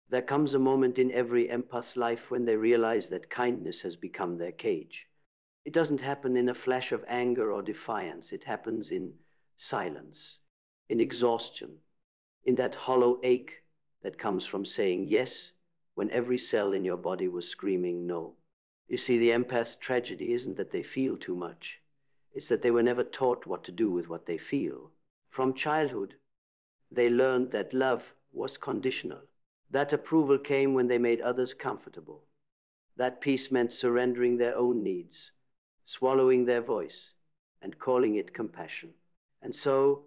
There comes a moment in every empath's life when they realize that kindness has become their cage. It doesn't happen in a flash of anger or defiance. It happens in silence, in exhaustion, in that hollow ache that comes from saying yes when every cell in your body was screaming no. You see, the empath's tragedy isn't that they feel too much. It's that they were never taught what to do with what they feel. From childhood, they learned that love was conditional. That approval came when they made others comfortable. That peace meant surrendering their own needs, swallowing their voice, and calling it compassion. And so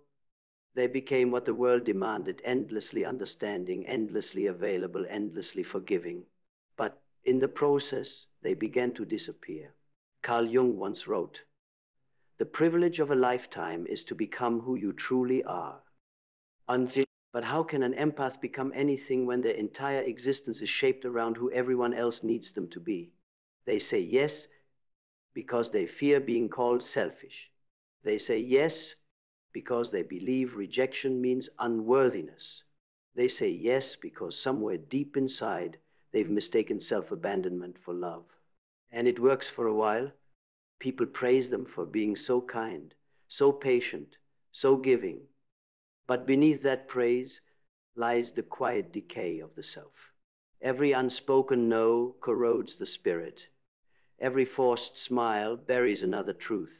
they became what the world demanded: endlessly understanding, endlessly available, endlessly forgiving. But in the process, they began to disappear. Carl Jung once wrote, "The privilege of a lifetime is to become who you truly are." But how can an empath become anything when their entire existence is shaped around who everyone else needs them to be? They say yes because they fear being called selfish. They say yes because they believe rejection means unworthiness. They say yes because somewhere deep inside they've mistaken self-abandonment for love. And it works for a while. People praise them for being so kind, so patient, so giving. But beneath that praise lies the quiet decay of the self. Every unspoken no corrodes the spirit. Every forced smile buries another truth.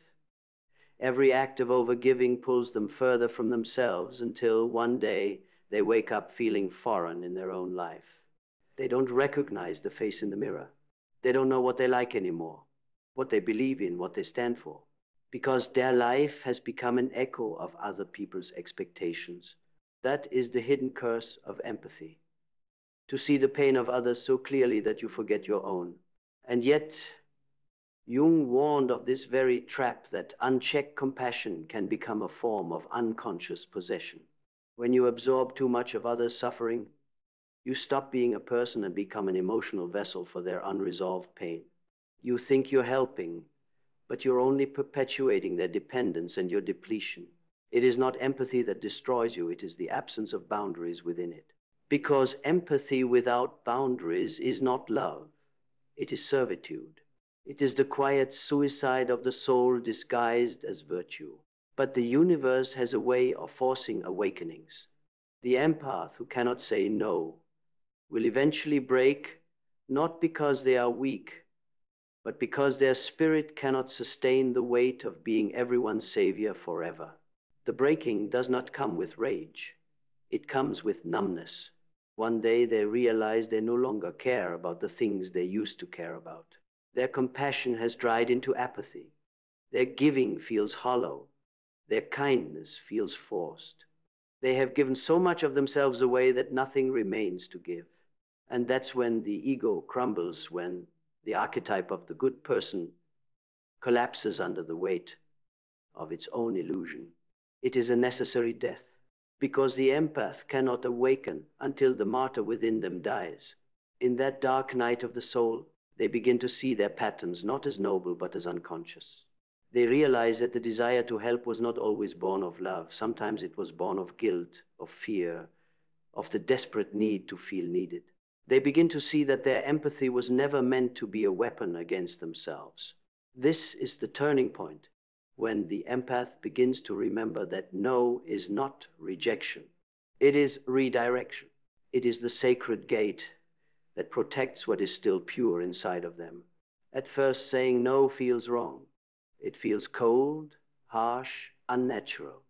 Every act of overgiving pulls them further from themselves until one day they wake up feeling foreign in their own life. They don't recognize the face in the mirror. They don't know what they like anymore, what they believe in, what they stand for, because their life has become an echo of other people's expectations. That is the hidden curse of empathy: to see the pain of others so clearly that you forget your own. And yet, Jung warned of this very trap, that unchecked compassion can become a form of unconscious possession. When you absorb too much of others' suffering, you stop being a person and become an emotional vessel for their unresolved pain. You think you're helping, but you're only perpetuating their dependence and your depletion. It is not empathy that destroys you, it is the absence of boundaries within it. Because empathy without boundaries is not love, it is servitude. It is the quiet suicide of the soul disguised as virtue. But the universe has a way of forcing awakenings. The empath who cannot say no will eventually break, not because they are weak, but because their spirit cannot sustain the weight of being everyone's savior forever. The breaking does not come with rage. It comes with numbness. One day they realize they no longer care about the things they used to care about. Their compassion has dried into apathy. Their giving feels hollow. Their kindness feels forced. They have given so much of themselves away that nothing remains to give. And that's when the ego crumbles, when the archetype of the good person collapses under the weight of its own illusion. It is a necessary death, because the empath cannot awaken until the martyr within them dies. In that dark night of the soul, they begin to see their patterns not as noble but as unconscious. They realize that the desire to help was not always born of love. Sometimes it was born of guilt, of fear, of the desperate need to feel needed. They begin to see that their empathy was never meant to be a weapon against themselves. This is the turning point, when the empath begins to remember that no is not rejection. It is redirection. It is the sacred gate that protects what is still pure inside of them. At first, saying no feels wrong. It feels cold, harsh, unnatural,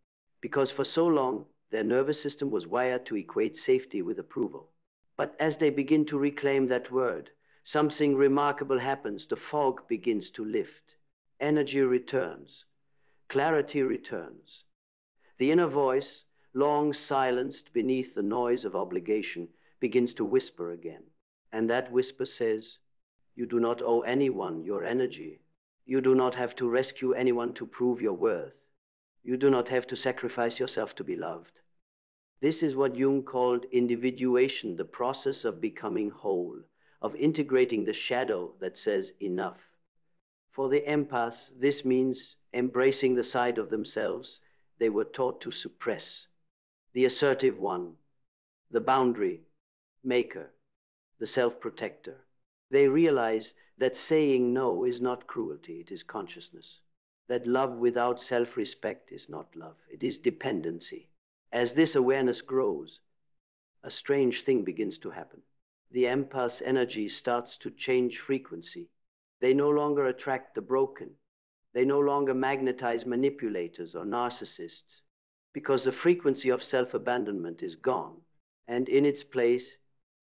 because for so long, their nervous system was wired to equate safety with approval. But as they begin to reclaim that word, something remarkable happens. The fog begins to lift. Energy returns. Clarity returns. The inner voice, long silenced beneath the noise of obligation, begins to whisper again. And that whisper says, "You do not owe anyone your energy. You do not have to rescue anyone to prove your worth. You do not have to sacrifice yourself to be loved." This is what Jung called individuation, the process of becoming whole, of integrating the shadow that says enough. For the empaths, this means embracing the side of themselves they were taught to suppress. The assertive one, the boundary maker, the self-protector. They realize that saying no is not cruelty, it is consciousness. That love without self-respect is not love, it is dependency. As this awareness grows, a strange thing begins to happen. The empath's energy starts to change frequency. They no longer attract the broken. They no longer magnetize manipulators or narcissists, because the frequency of self-abandonment is gone, and in its place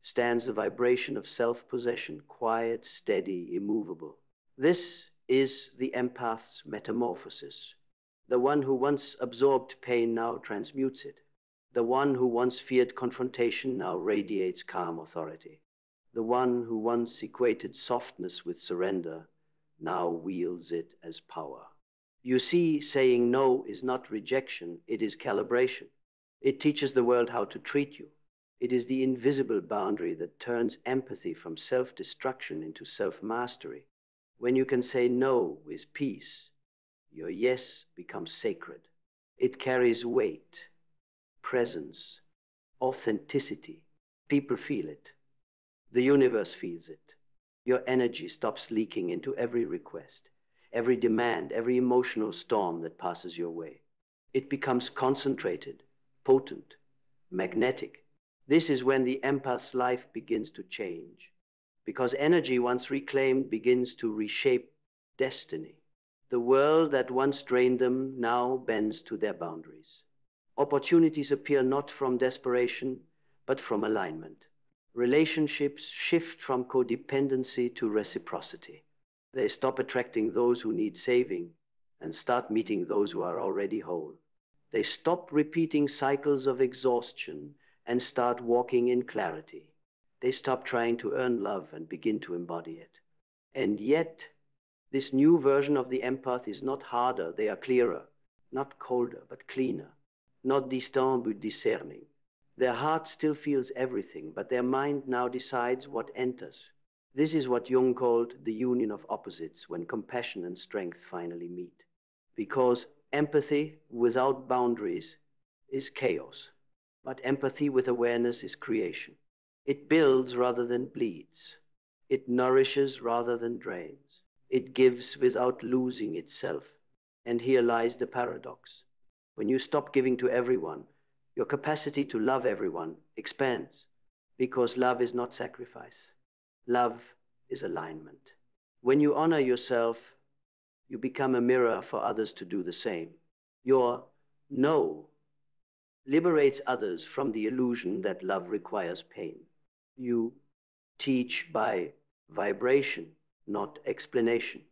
stands the vibration of self-possession, quiet, steady, immovable. This is the empath's metamorphosis. The one who once absorbed pain now transmutes it. The one who once feared confrontation now radiates calm authority. The one who once equated softness with surrender now wields it as power. You see, saying no is not rejection, it is calibration. It teaches the world how to treat you. It is the invisible boundary that turns empathy from self-destruction into self-mastery. When you can say no with peace, your yes becomes sacred. It carries weight, presence, authenticity. People feel it. The universe feels it. Your energy stops leaking into every request, every demand, every emotional storm that passes your way. It becomes concentrated, potent, magnetic. This is when the empath's life begins to change, because energy once reclaimed begins to reshape destiny. The world that once drained them now bends to their boundaries. Opportunities appear not from desperation, but from alignment. Relationships shift from codependency to reciprocity. They stop attracting those who need saving and start meeting those who are already whole. They stop repeating cycles of exhaustion and start walking in clarity. They stop trying to earn love and begin to embody it. And yet, this new version of the empath is not harder, they are clearer, not colder, but cleaner, not distant, but discerning. Their heart still feels everything, but their mind now decides what enters. This is what Jung called the union of opposites, when compassion and strength finally meet. Because empathy without boundaries is chaos, but empathy with awareness is creation. It builds rather than bleeds. It nourishes rather than drains. It gives without losing itself. And here lies the paradox. When you stop giving to everyone, your capacity to love everyone expands, because love is not sacrifice. Love is alignment. When you honor yourself, you become a mirror for others to do the same. Your no liberates others from the illusion that love requires pain. You teach by vibration, not explanation.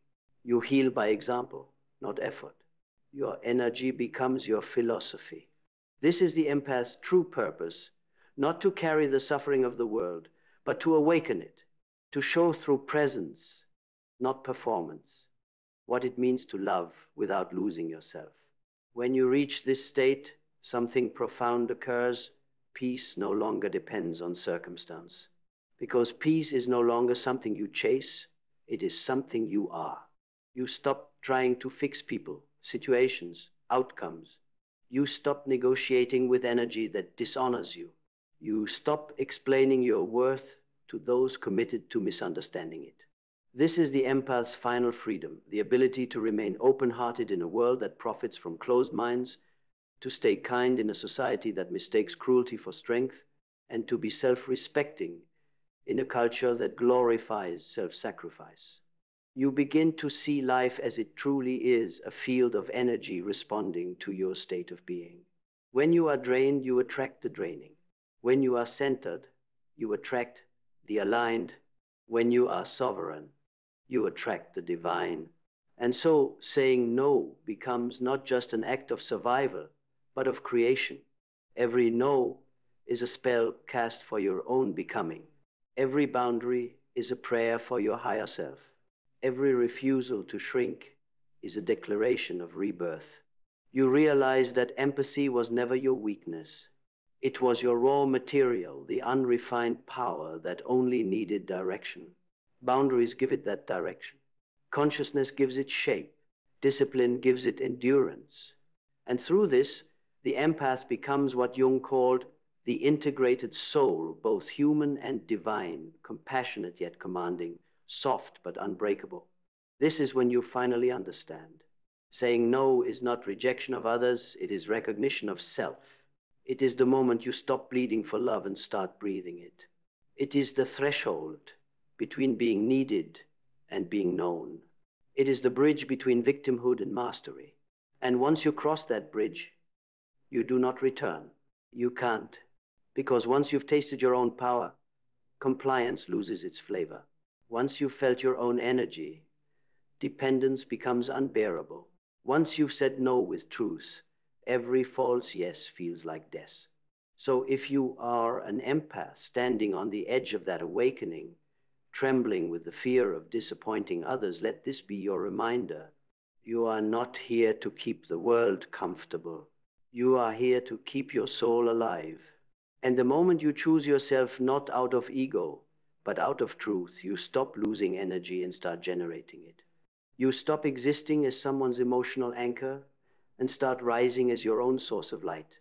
You heal by example, not effort. Your energy becomes your philosophy. This is the empath's true purpose, not to carry the suffering of the world, but to awaken it, to show through presence, not performance, what it means to love without losing yourself. When you reach this state, something profound occurs. Peace no longer depends on circumstance, because peace is no longer something you chase, it is something you are. You stop trying to fix people, situations, outcomes. You stop negotiating with energy that dishonors you. You stop explaining your worth to those committed to misunderstanding it. This is the empath's final freedom, the ability to remain open-hearted in a world that profits from closed minds, to stay kind in a society that mistakes cruelty for strength, and to be self-respecting in a culture that glorifies self-sacrifice. You begin to see life as it truly is, a field of energy responding to your state of being. When you are drained, you attract the draining. When you are centered, you attract the aligned. When you are sovereign, you attract the divine. And so saying no becomes not just an act of survival, but of creation. Every no is a spell cast for your own becoming. Every boundary is a prayer for your higher self. Every refusal to shrink is a declaration of rebirth. You realize that empathy was never your weakness. It was your raw material, the unrefined power that only needed direction. Boundaries give it that direction. Consciousness gives it shape. Discipline gives it endurance. And through this, the empath becomes what Jung called the integrated soul, both human and divine, compassionate yet commanding, soft but unbreakable. This is when you finally understand. Saying no is not rejection of others, it is recognition of self. It is the moment you stop bleeding for love and start breathing it. It is the threshold between being needed and being known. It is the bridge between victimhood and mastery. And once you cross that bridge, you do not return. You can't. Because once you've tasted your own power, compliance loses its flavor. Once you've felt your own energy, dependence becomes unbearable. Once you've said no with truth, every false yes feels like death. So if you are an empath standing on the edge of that awakening, trembling with the fear of disappointing others, let this be your reminder. You are not here to keep the world comfortable. You are here to keep your soul alive. And the moment you choose yourself not out of ego, but out of truth, you stop losing energy and start generating it. You stop existing as someone's emotional anchor and start rising as your own source of light.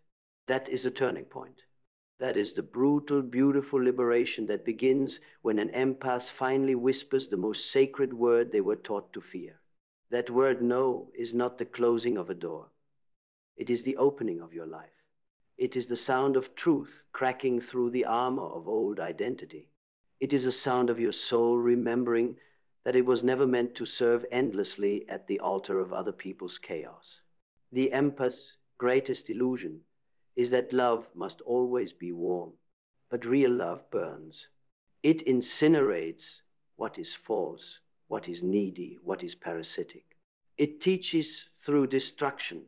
That is a turning point. That is the brutal, beautiful liberation that begins when an empath finally whispers the most sacred word they were taught to fear. That word no is not the closing of a door. It is the opening of your life. It is the sound of truth cracking through the armor of old identity. It is a sound of your soul remembering that it was never meant to serve endlessly at the altar of other people's chaos. The empath's greatest illusion is that love must always be warm, but real love burns. It incinerates what is false, what is needy, what is parasitic. It teaches through destruction.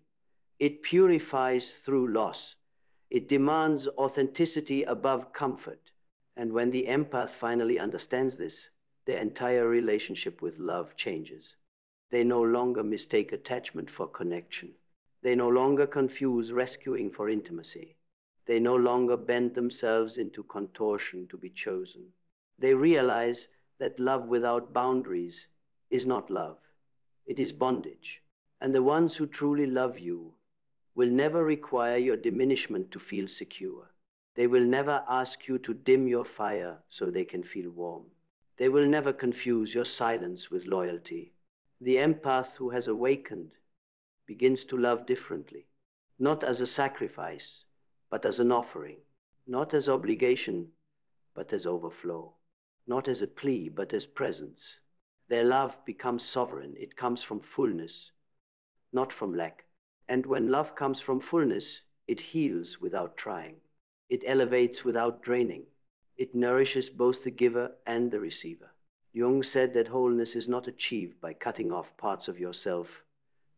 It purifies through loss. It demands authenticity above comfort. And when the empath finally understands this, their entire relationship with love changes. They no longer mistake attachment for connection. They no longer confuse rescuing for intimacy. They no longer bend themselves into contortion to be chosen. They realize that love without boundaries is not love. It is bondage. And the ones who truly love you will never require your diminishment to feel secure. They will never ask you to dim your fire so they can feel warm. They will never confuse your silence with loyalty. The empath who has awakened begins to love differently, not as a sacrifice, but as an offering, not as obligation, but as overflow, not as a plea, but as presence. Their love becomes sovereign. It comes from fullness, not from lack. And when love comes from fullness, it heals without trying. It elevates without draining. It nourishes both the giver and the receiver. Jung said that wholeness is not achieved by cutting off parts of yourself,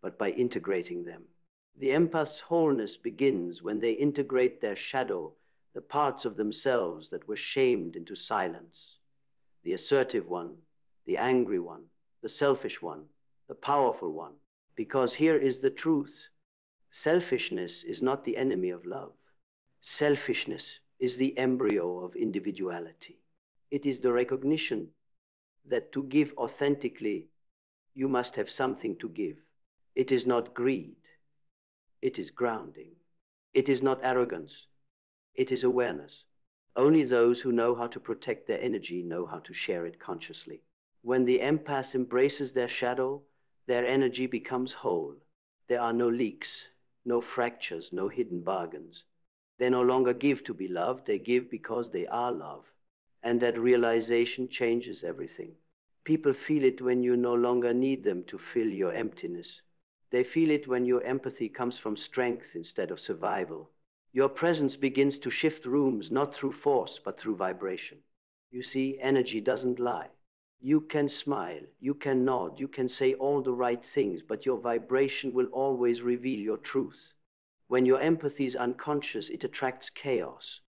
but by integrating them. The empath's wholeness begins when they integrate their shadow, the parts of themselves that were shamed into silence. The assertive one, the angry one, the selfish one, the powerful one. Because here is the truth. Selfishness is not the enemy of love. Selfishness is the embryo of individuality. It is the recognition that to give authentically, you must have something to give. It is not greed. It is grounding. It is not arrogance. It is awareness. Only those who know how to protect their energy know how to share it consciously. When the empath embraces their shadow, their energy becomes whole. There are no leaks, no fractures, no hidden bargains. They no longer give to be loved, they give because they are love. And that realization changes everything. People feel it when you no longer need them to fill your emptiness. They feel it when your empathy comes from strength instead of survival. Your presence begins to shift rooms, not through force, but through vibration. You see, energy doesn't lie. You can smile, you can nod, you can say all the right things, but your vibration will always reveal your truth. When your empathy is unconscious, it attracts chaos.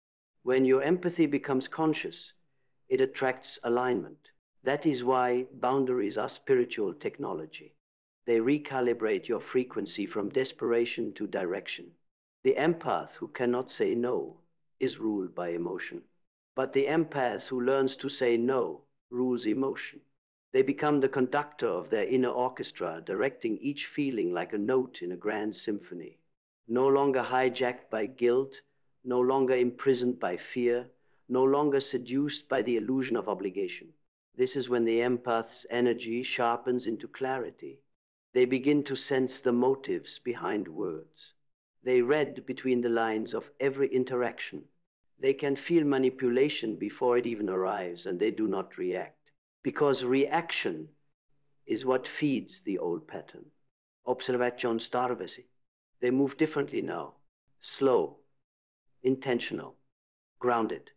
When your empathy becomes conscious, it attracts alignment. That is why boundaries are spiritual technology. They recalibrate your frequency from desperation to direction. The empath who cannot say no is ruled by emotion. But the empath who learns to say no rules emotion. They become the conductor of their inner orchestra, directing each feeling like a note in a grand symphony. No longer hijacked by guilt, no longer imprisoned by fear, no longer seduced by the illusion of obligation. This is when the empath's energy sharpens into clarity. They begin to sense the motives behind words. They read between the lines of every interaction. They can feel manipulation before it even arrives, and they do not react. Because reaction is what feeds the old pattern. Observation starvesi. They move differently now. Slow, intentional, grounded.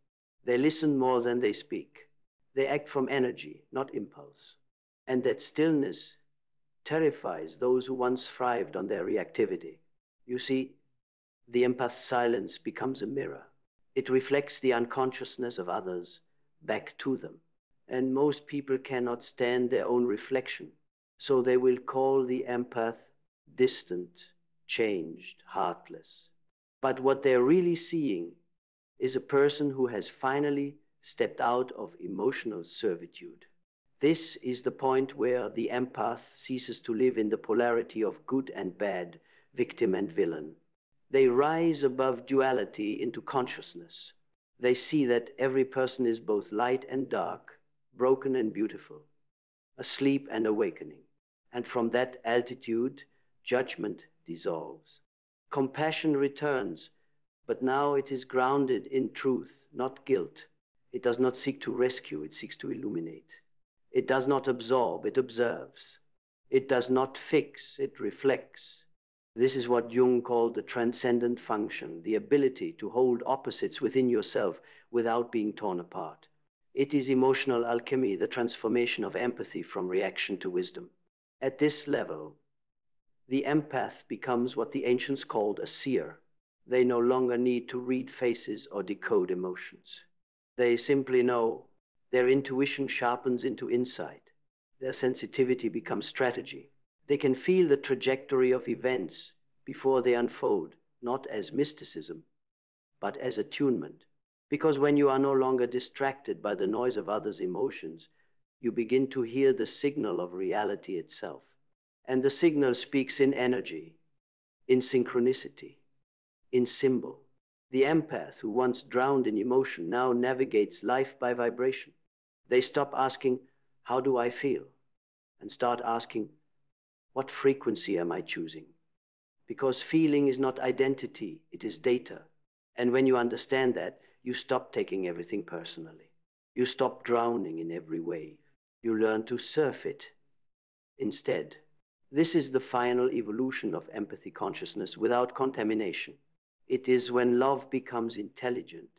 They listen more than they speak. They act from energy, not impulse. And that stillness terrifies those who once thrived on their reactivity. You see, the empath's silence becomes a mirror. It reflects the unconsciousness of others back to them. And most people cannot stand their own reflection, so they will call the empath distant, changed, heartless. But what they're really seeing is a person who has finally stepped out of emotional servitude. This is the point where the empath ceases to live in the polarity of good and bad, victim and villain. They rise above duality into consciousness. They see that every person is both light and dark, broken and beautiful, asleep and awakening. And from that altitude, judgment dissolves. Compassion returns, but now it is grounded in truth, not guilt. It does not seek to rescue, it seeks to illuminate. It does not absorb, it observes. It does not fix, it reflects. This is what Jung called the transcendent function, the ability to hold opposites within yourself without being torn apart. It is emotional alchemy, the transformation of empathy from reaction to wisdom. At this level, the empath becomes what the ancients called a seer. They no longer need to read faces or decode emotions. They simply know. Their intuition sharpens into insight. Their sensitivity becomes strategy. They can feel the trajectory of events before they unfold, not as mysticism, but as attunement. Because when you are no longer distracted by the noise of others' emotions, you begin to hear the signal of reality itself. And the signal speaks in energy, in synchronicity, in symbol. The empath who once drowned in emotion now navigates life by vibration. They stop asking, how do I feel? And start asking, what frequency am I choosing? Because feeling is not identity, it is data. And when you understand that, you stop taking everything personally. You stop drowning in every wave. You learn to surf it instead. This is the final evolution of empathy consciousness without contamination. It is when love becomes intelligent.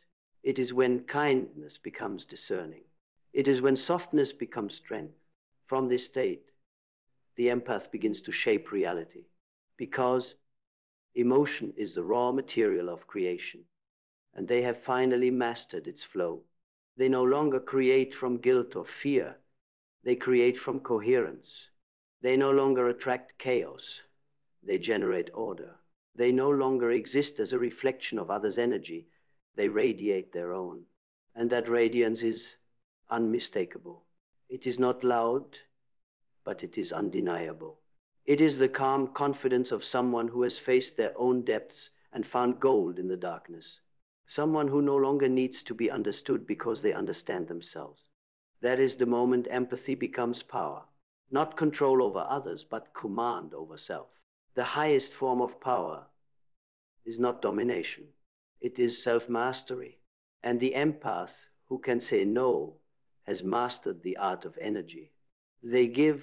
It is when kindness becomes discerning. It is when softness becomes strength. From this state, the empath begins to shape reality, because emotion is the raw material of creation, and they have finally mastered its flow. They no longer create from guilt or fear. They create from coherence. They no longer attract chaos. They generate order. They no longer exist as a reflection of others' energy. They radiate their own. And that radiance is unmistakable. It is not loud, but it is undeniable. It is the calm confidence of someone who has faced their own depths and found gold in the darkness. Someone who no longer needs to be understood because they understand themselves. That is the moment empathy becomes power. Not control over others, but command over self. The highest form of power is not domination. It is self-mastery. And the empath who can say no has mastered the art of energy. They give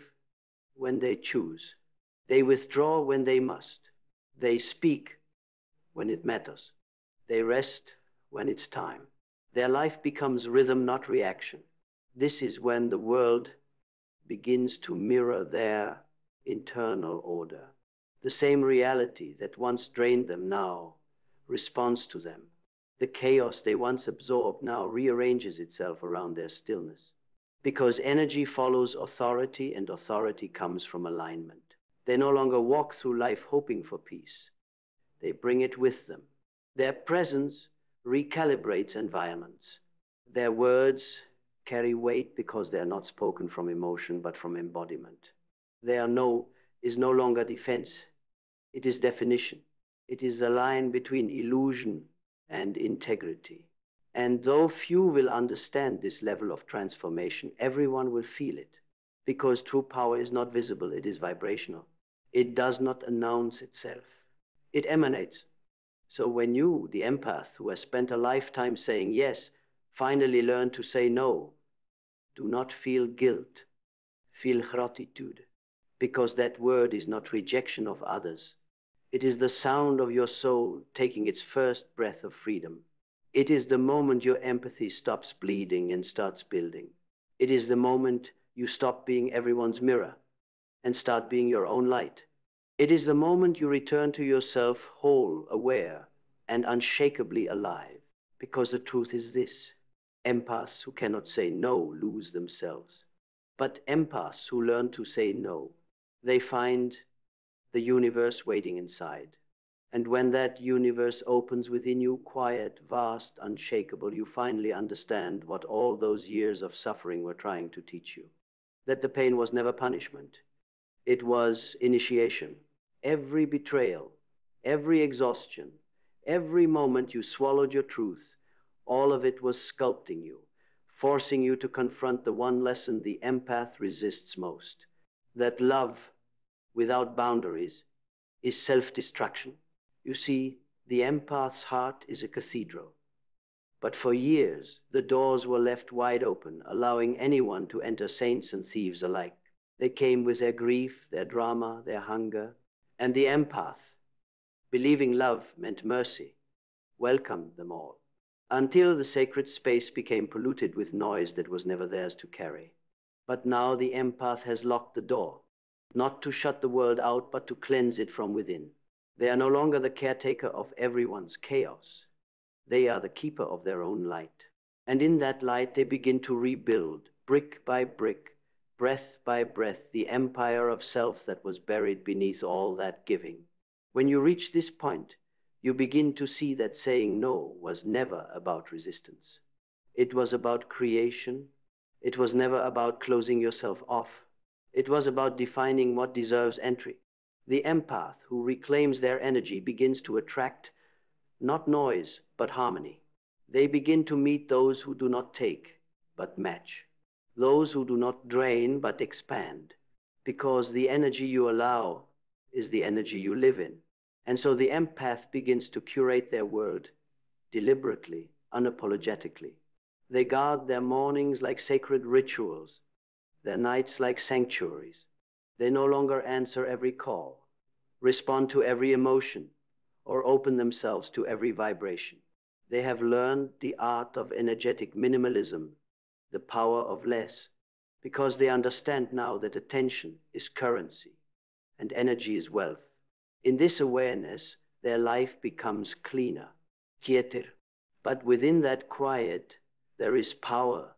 when they choose. They withdraw when they must. They speak when it matters. They rest when it's time. Their life becomes rhythm, not reaction. This is when the world begins to mirror their internal order. The same reality that once drained them now responds to them. The chaos they once absorbed now rearranges itself around their stillness. Because energy follows authority, and authority comes from alignment. They no longer walk through life hoping for peace. They bring it with them. Their presence recalibrates environments. Their words carry weight because they are not spoken from emotion but from embodiment. Their no is no longer defense. It is definition. It is the line between illusion and integrity. And though few will understand this level of transformation, everyone will feel it. Because true power is not visible, it is vibrational. It does not announce itself, it emanates. So when you, the empath, who has spent a lifetime saying yes, finally learn to say no, do not feel guilt, feel gratitude, because that word is not rejection of others. It is the sound of your soul taking its first breath of freedom. It is the moment your empathy stops bleeding and starts building. It is the moment you stop being everyone's mirror and start being your own light. It is the moment you return to yourself whole, aware, and unshakably alive. Because the truth is this: empaths who cannot say no lose themselves. But empaths who learn to say no, they find the universe waiting inside. And when that universe opens within you, quiet, vast, unshakable, you finally understand what all those years of suffering were trying to teach you. That the pain was never punishment. It was initiation. Every betrayal, every exhaustion, every moment you swallowed your truth, all of it was sculpting you, forcing you to confront the one lesson the empath resists most: that love without boundaries is self-destruction. You see, the empath's heart is a cathedral. But for years, the doors were left wide open, allowing anyone to enter, saints and thieves alike. They came with their grief, their drama, their hunger. And the empath, believing love meant mercy, welcomed them all, until the sacred space became polluted with noise that was never theirs to carry. But now the empath has locked the door, not to shut the world out, but to cleanse it from within. They are no longer the caretaker of everyone's chaos. They are the keeper of their own light. And in that light, they begin to rebuild, brick by brick, breath by breath, the empire of self that was buried beneath all that giving. When you reach this point, you begin to see that saying no was never about resistance. It was about creation. It was never about closing yourself off. It was about defining what deserves entry. The empath who reclaims their energy begins to attract not noise, but harmony. They begin to meet those who do not take, but match. Those who do not drain, but expand. Because the energy you allow is the energy you live in. And so the empath begins to curate their world deliberately, unapologetically. They guard their mornings like sacred rituals, their nights like sanctuaries. They no longer answer every call, respond to every emotion, or open themselves to every vibration. They have learned the art of energetic minimalism, the power of less, because they understand now that attention is currency and energy is wealth. In this awareness, their life becomes cleaner, quieter. But within that quiet, there is power,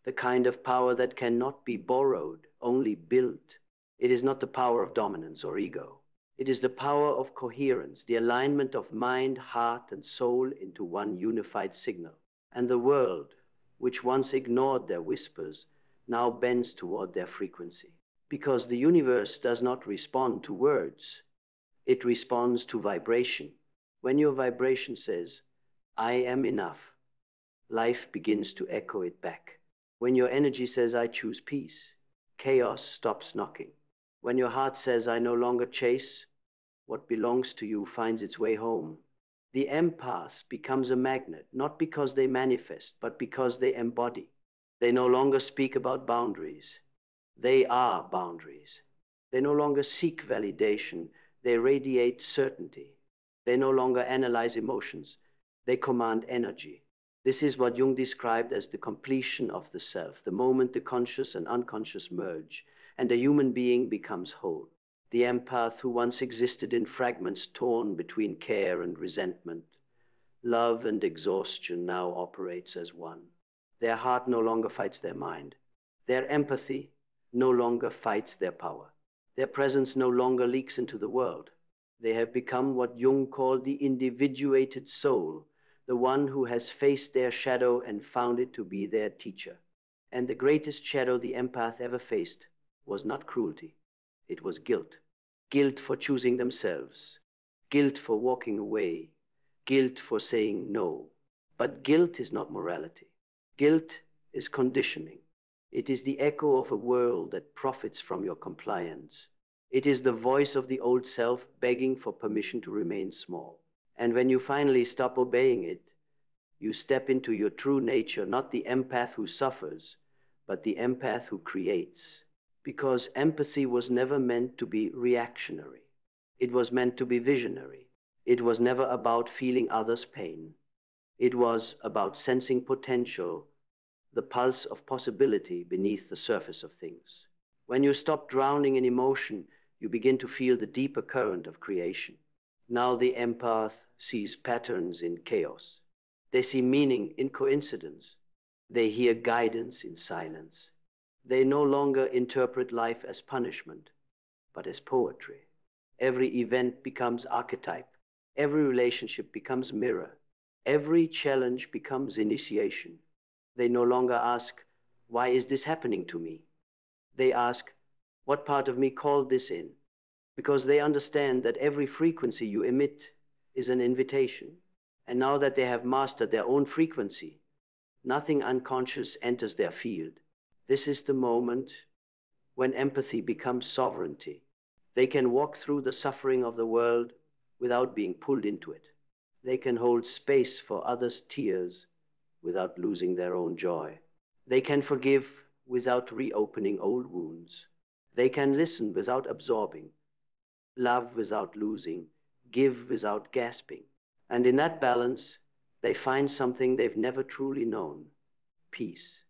the kind of power that cannot be borrowed, only built. It is not the power of dominance or ego. It is the power of coherence, the alignment of mind, heart, and soul into one unified signal. And the world, which once ignored their whispers, now bends toward their frequency. Because the universe does not respond to words, it responds to vibration. When your vibration says, "I am enough," life begins to echo it back. When your energy says, "I choose peace," chaos stops knocking. When your heart says, "I no longer chase," what belongs to you finds its way home. The empath becomes a magnet, not because they manifest, but because they embody. They no longer speak about boundaries. They are boundaries. They no longer seek validation. They radiate certainty. They no longer analyze emotions. They command energy. This is what Jung described as the completion of the self, the moment the conscious and unconscious merge, and a human being becomes whole. The empath who once existed in fragments torn between care and resentment, love and exhaustion, now operates as one. Their heart no longer fights their mind. Their empathy no longer fights their power. Their presence no longer leaks into the world. They have become what Jung called the individuated soul, the one who has faced their shadow and found it to be their teacher. And the greatest shadow the empath ever faced was not cruelty. It was guilt. Guilt for choosing themselves. Guilt for walking away. guilt for saying no. But guilt is not morality. Guilt is conditioning. It is the echo of a world that profits from your compliance. It is the voice of the old self begging for permission to remain small. And when you finally stop obeying it, you step into your true nature, not the empath who suffers, but the empath who creates. Because empathy was never meant to be reactionary. It was meant to be visionary. It was never about feeling others' pain. It was about sensing potential, the pulse of possibility beneath the surface of things. When you stop drowning in emotion, you begin to feel the deeper current of creation. Now the empath sees patterns in chaos. They see meaning in coincidence. They hear guidance in silence. They no longer interpret life as punishment, but as poetry. Every event becomes archetype. Every relationship becomes mirror. Every challenge becomes initiation. They no longer ask, why is this happening to me? They ask, what part of me called this in? Because they understand that every frequency you emit is an invitation. And now that they have mastered their own frequency, nothing unconscious enters their field. This is the moment when empathy becomes sovereignty. They can walk through the suffering of the world without being pulled into it. They can hold space for others' tears without losing their own joy. They can forgive without reopening old wounds. They can listen without absorbing, love without losing, give without gasping. And in that balance, they find something they've never truly known: peace.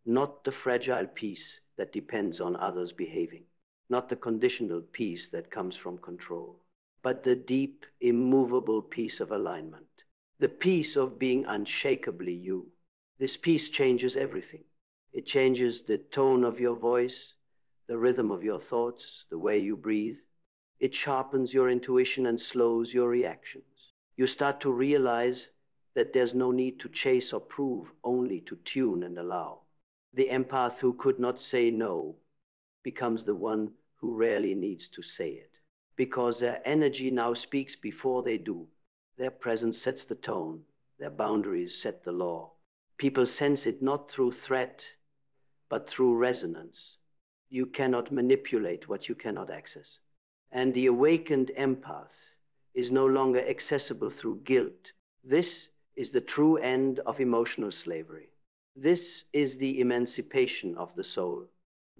Not the fragile peace that depends on others behaving, not the conditional peace that comes from control, but the deep, immovable peace of alignment, the peace of being unshakably you. This peace changes everything. It changes the tone of your voice, the rhythm of your thoughts, the way you breathe. It sharpens your intuition and slows your reactions. You start to realize that there's no need to chase or prove, only to tune and allow. The empath who could not say no becomes the one who rarely needs to say it, because their energy now speaks before they do. Their presence sets the tone. Their boundaries set the law. People sense it not through threat, but through resonance. You cannot manipulate what you cannot access. And the awakened empath is no longer accessible through guilt. This is the true end of emotional slavery. This is the emancipation of the soul.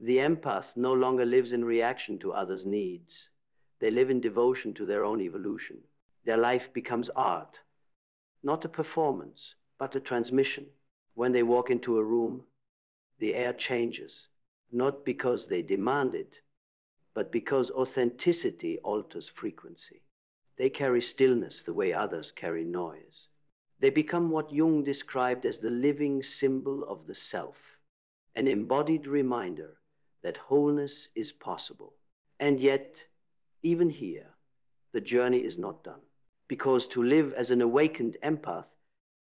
The empath no longer lives in reaction to others' needs. They live in devotion to their own evolution. Their life becomes art, not a performance, but a transmission. When they walk into a room, the air changes, not because they demand it, but because authenticity alters frequency. They carry stillness the way others carry noise. They become what Jung described as the living symbol of the self, an embodied reminder that wholeness is possible. And yet, even here, the journey is not done. Because to live as an awakened empath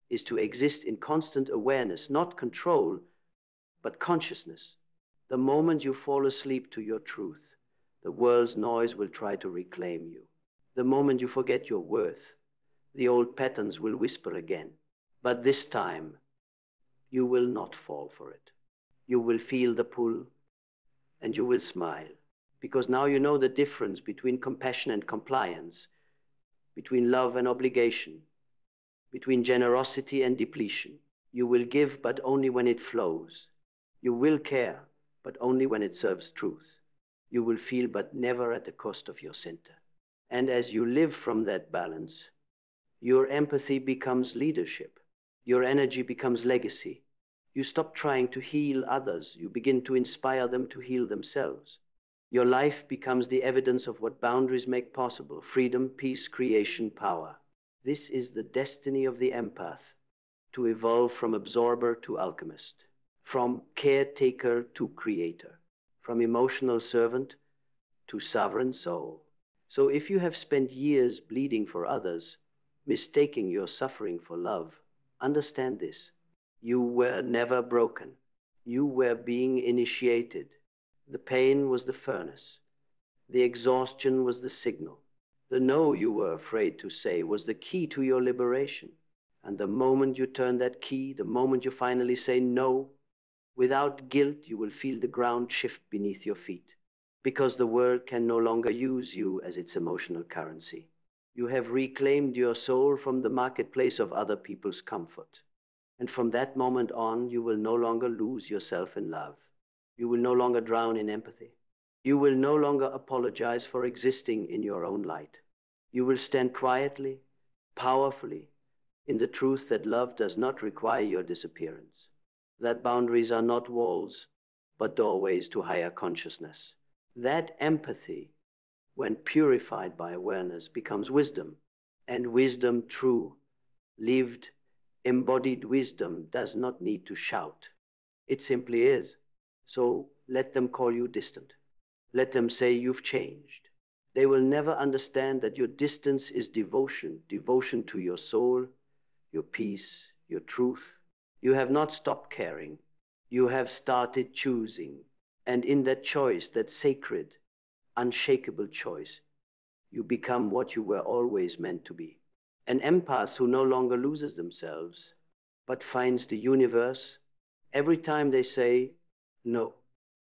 is to exist in constant awareness, not control, but consciousness. The moment you fall asleep to your truth, the world's noise will try to reclaim you. The moment you forget your worth, the old patterns will whisper again. But this time, you will not fall for it. You will feel the pull, and you will smile. Because now you know the difference between compassion and compliance, between love and obligation, between generosity and depletion. You will give, but only when it flows. You will care, but only when it serves truth. You will feel, but never at the cost of your center. And as you live from that balance, your empathy becomes leadership. Your energy becomes legacy. You stop trying to heal others. You begin to inspire them to heal themselves. Your life becomes the evidence of what boundaries make possible: freedom, peace, creation, power. This is the destiny of the empath, to evolve from absorber to alchemist, from caretaker to creator, from emotional servant to sovereign soul. So if you have spent years bleeding for others, mistaking your suffering for love, understand this: you were never broken. You were being initiated. The pain was the furnace. The exhaustion was the signal. The no you were afraid to say was the key to your liberation. And the moment you turn that key, the moment you finally say no, without guilt, you will feel the ground shift beneath your feet. Because the world can no longer use you as its emotional currency. You have reclaimed your soul from the marketplace of other people's comfort. And from that moment on, you will no longer lose yourself in love. You will no longer drown in empathy. You will no longer apologize for existing in your own light. You will stand quietly, powerfully, in the truth that love does not require your disappearance, that boundaries are not walls, but doorways to higher consciousness. That empathy, when purified by awareness, becomes wisdom, and wisdom true, lived, embodied wisdom does not need to shout. It simply is. So let them call you distant. Let them say you've changed. They will never understand that your distance is devotion, devotion to your soul, your peace, your truth. You have not stopped caring. You have started choosing. And in that choice, that sacred, unshakable choice, you become what you were always meant to be. An empath who no longer loses themselves, but finds the universe every time they say no.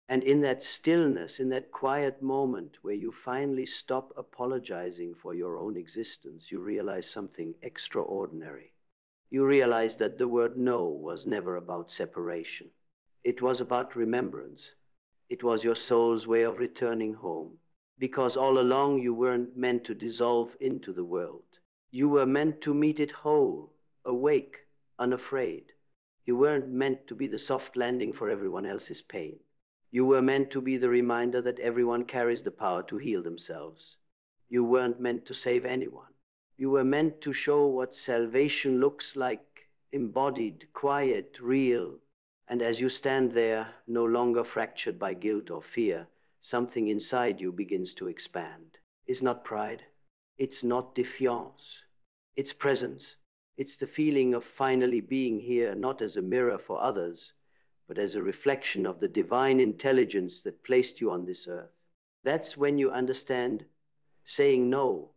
And in that stillness, in that quiet moment where you finally stop apologizing for your own existence, you realize something extraordinary. You realize that the word no was never about separation. It was about remembrance. It was your soul's way of returning home. Because all along you weren't meant to dissolve into the world. You were meant to meet it whole, awake, unafraid. You weren't meant to be the soft landing for everyone else's pain. You were meant to be the reminder that everyone carries the power to heal themselves. You weren't meant to save anyone. You were meant to show what salvation looks like, embodied, quiet, real. And as you stand there, no longer fractured by guilt or fear, something inside you begins to expand. It's not pride. It's not defiance. It's presence. It's the feeling of finally being here, not as a mirror for others, but as a reflection of the divine intelligence that placed you on this earth. That's when you understand saying no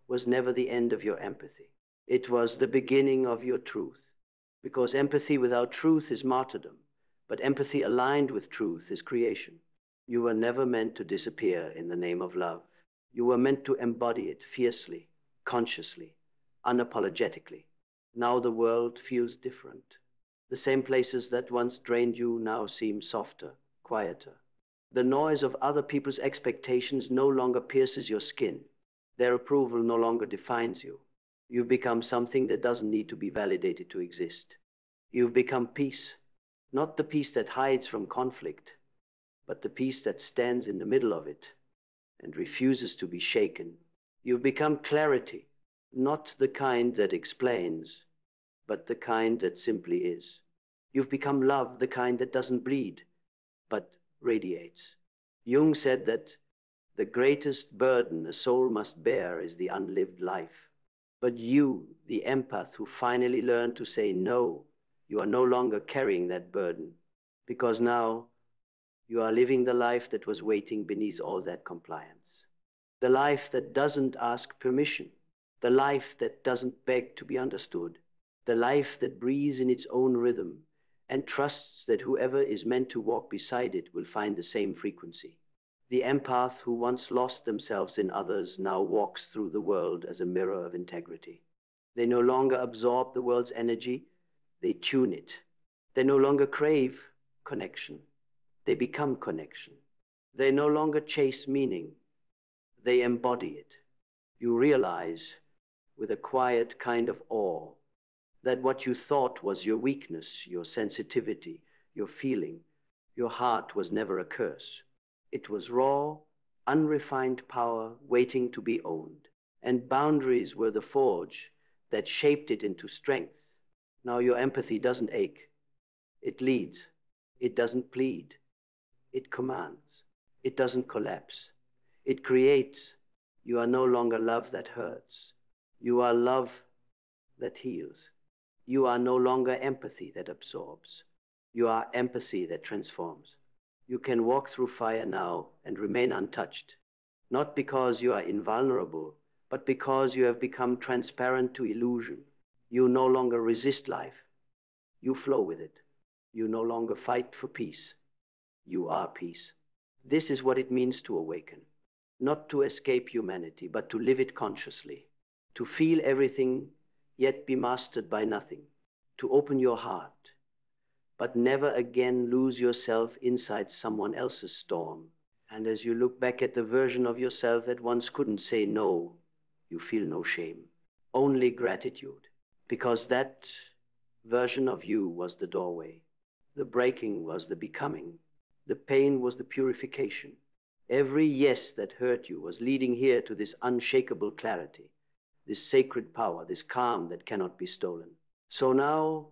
was never the end of your empathy. It was the beginning of your truth. Because empathy without truth is martyrdom, but empathy aligned with truth is creation. You were never meant to disappear in the name of love. You were meant to embody it fiercely, consciously, unapologetically. Now the world feels different. The same places that once drained you now seem softer, quieter. The noise of other people's expectations no longer pierces your skin. Their approval no longer defines you. You've become something that doesn't need to be validated to exist. You've become peace, not the peace that hides from conflict, but the peace that stands in the middle of it and refuses to be shaken. You've become clarity, not the kind that explains, but the kind that simply is. You've become love, the kind that doesn't bleed, but radiates. Jung said that the greatest burden a soul must bear is the unlived life. But you, the empath who finally learned to say no, you are no longer carrying that burden, because now you are living the life that was waiting beneath all that compliance. The life that doesn't ask permission. The life that doesn't beg to be understood. The life that breathes in its own rhythm and trusts that whoever is meant to walk beside it will find the same frequency. The empath who once lost themselves in others now walks through the world as a mirror of integrity. They no longer absorb the world's energy, they tune it. They no longer crave connection. They become connection. They no longer chase meaning. They embody it. You realize, with a quiet kind of awe, that what you thought was your weakness, your sensitivity, your feeling, your heart was never a curse. It was raw, unrefined power waiting to be owned. And boundaries were the forge that shaped it into strength. Now your empathy doesn't ache. It leads. It doesn't plead. It commands. It doesn't collapse. It creates. You are no longer love that hurts. You are love that heals. You are no longer empathy that absorbs. You are empathy that transforms. You can walk through fire now and remain untouched, not because you are invulnerable, but because you have become transparent to illusion. You no longer resist life, you flow with it. You no longer fight for peace, you are peace. This is what it means to awaken. Not to escape humanity, but to live it consciously. To feel everything, yet be mastered by nothing. To open your heart, but never again lose yourself inside someone else's storm. And as you look back at the version of yourself that once couldn't say no, you feel no shame, only gratitude. Because that version of you was the doorway. The breaking was the becoming. The pain was the purification. Every yes that hurt you was leading here to this unshakable clarity, this sacred power, this calm that cannot be stolen. So now,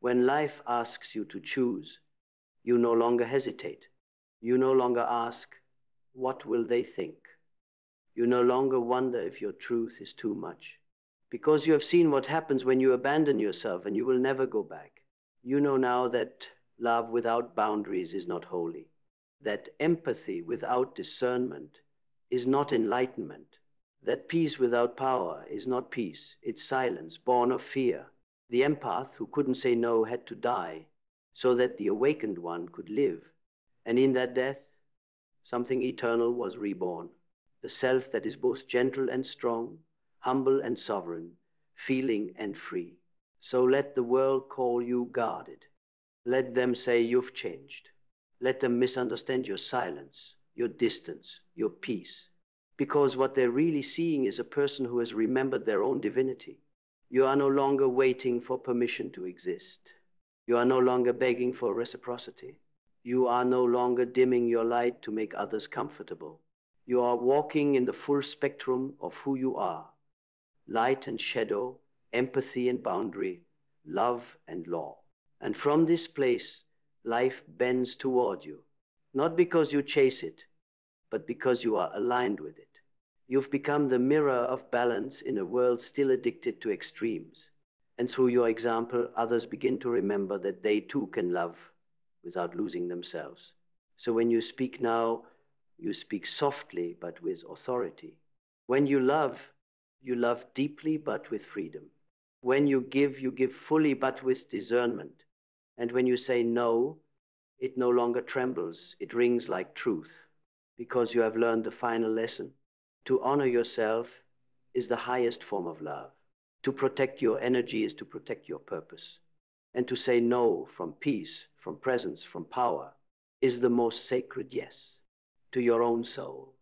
when life asks you to choose, you no longer hesitate. You no longer ask, what will they think? You no longer wonder if your truth is too much. Because you have seen what happens when you abandon yourself and you will never go back. You know now that love without boundaries is not holy, that empathy without discernment is not enlightenment, that peace without power is not peace, it's silence born of fear. The empath who couldn't say no had to die so that the awakened one could live. And in that death, something eternal was reborn. The self that is both gentle and strong, humble and sovereign, feeling and free. So let the world call you guarded. Let them say you've changed. Let them misunderstand your silence, your distance, your peace. Because what they're really seeing is a person who has remembered their own divinity. You are no longer waiting for permission to exist. You are no longer begging for reciprocity. You are no longer dimming your light to make others comfortable. You are walking in the full spectrum of who you are. Light and shadow, empathy and boundary, love and law. And from this place, life bends toward you, not because you chase it, but because you are aligned with it. You've become the mirror of balance in a world still addicted to extremes. And through your example, others begin to remember that they too can love without losing themselves. So when you speak now, you speak softly but with authority. When you love deeply but with freedom. When you give fully but with discernment. And when you say no, it no longer trembles, it rings like truth, because you have learned the final lesson. To honor yourself is the highest form of love. To protect your energy is to protect your purpose. And to say no from peace, from presence, from power, is the most sacred yes to your own soul.